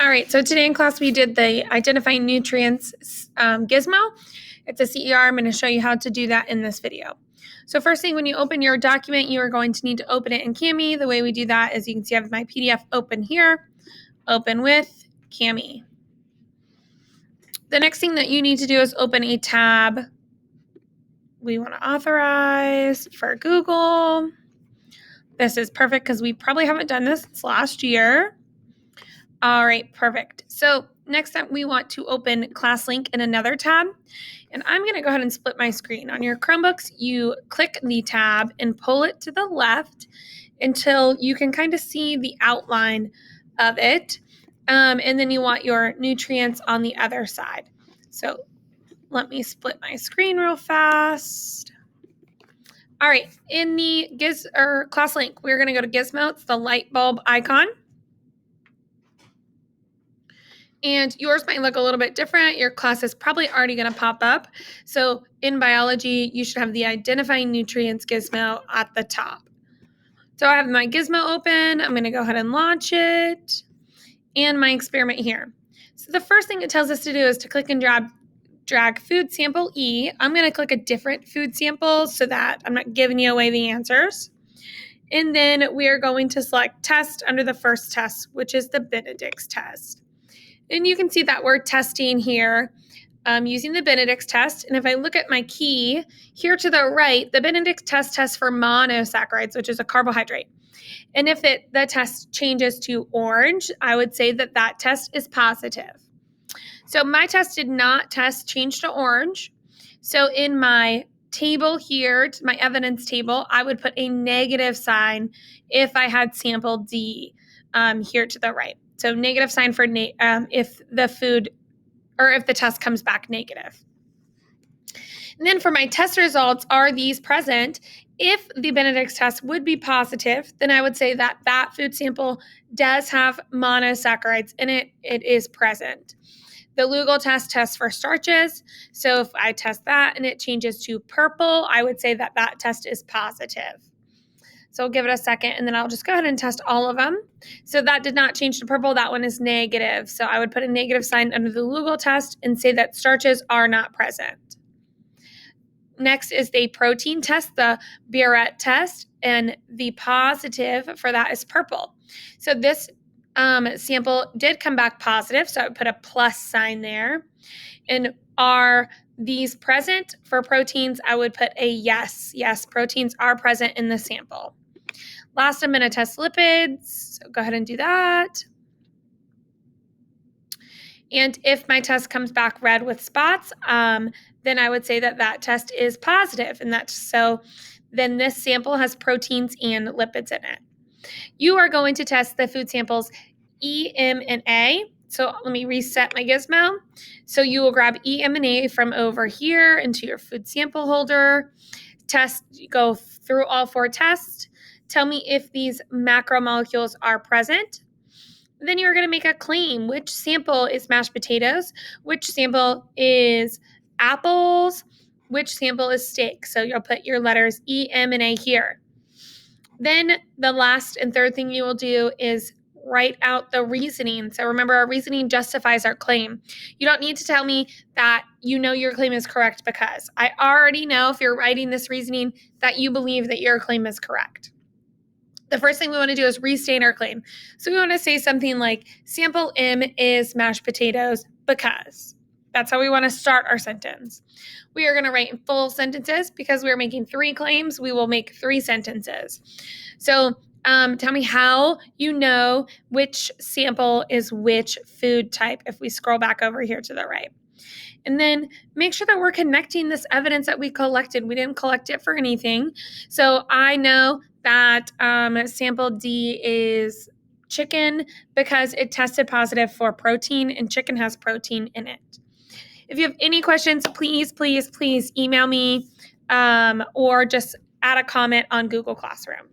All right, so today in class we did the Identifying Nutrients Gizmo. It's a CER. I'm going to show you how to do that in this video. So first thing, when you open your document, you are going to need to open it in Cami. The way we do that is you can see I have my PDF open here, open with Cami. The next thing that you need to do is open a tab. We want to authorize for Google. This is perfect because we probably haven't done this since last year. All right, perfect. So next up, we want to open ClassLink in another tab. And I'm going to go ahead and split my screen. On your Chromebooks, you click the tab and pull it to the left until you can kind of see the outline of it. And then you want your nutrients on the other side. So let me split my screen real fast. All right, in the ClassLink, we're going to go to Gizmo. It's the light bulb icon. And yours might look a little bit different. Your class is probably already going to pop up. So in biology, you should have the Identifying Nutrients Gizmo at the top. So I have my Gizmo open. I'm going to go ahead and launch it. And my experiment here. So the first thing it tells us to do is to click and drag food sample E. I'm going to click a different food sample so that I'm not giving you away the answers. And then we are going to select test under the first test, which is the Benedict's test. And you can see that we're testing here using the Benedict's test. And if I look at my key here to the right, the Benedict's test tests for monosaccharides, which is a carbohydrate. And if the test changes to orange, I would say that that test is positive. So my test did not change to orange. So in my table here, my evidence table, I would put a negative sign if I had sample D here to the right. So negative sign for if the test comes back negative. And then for my test results, are these present? If the Benedict's test would be positive, then I would say that that food sample does have monosaccharides in it. It is present. The Lugol test tests for starches. So if I test that and it changes to purple, I would say that that test is positive. So I'll give it a second and then I'll just go ahead and test all of them. So that did not change to purple. That one is negative. So I would put a negative sign under the Lugol test and say that starches are not present. Next is the protein test, the Biuret test, and the positive for that is purple. So this sample did come back positive, so I would put a plus sign there. And are these present for proteins? I would put a yes. Yes, proteins are present in the sample. Last, I'm going to test lipids, so go ahead and do that. And if my test comes back red with spots, then I would say that that test is positive. And then this sample has proteins and lipids in it. You are going to test the food samples E, M, and A. So let me reset my Gizmo. So you will grab E, M, and A from over here into your food sample holder. Go through all 4 tests. Tell me if these macromolecules are present. Then you're going to make a claim. Which sample is mashed potatoes? Which sample is apples? Which sample is steak? So you'll put your letters E, M, and A here. Then the last and third thing you will do is write out the reasoning. So remember, our reasoning justifies our claim. You don't need to tell me that you know your claim is correct because I already know if you're writing this reasoning that you believe that your claim is correct. The first thing we want to do is restain our claim. So we want to say something like sample M is mashed potatoes because. That's how we want to start our sentence. We are going to write in full sentences because we're making 3 claims. We will make 3 sentences. So tell me how you know which sample is which food type if we scroll back over here to the right. And then make sure that we're connecting this evidence that we collected. We didn't collect it for anything. So I know that sample D is chicken because it tested positive for protein and chicken has protein in it. If you have any questions, please email me or just add a comment on Google Classroom.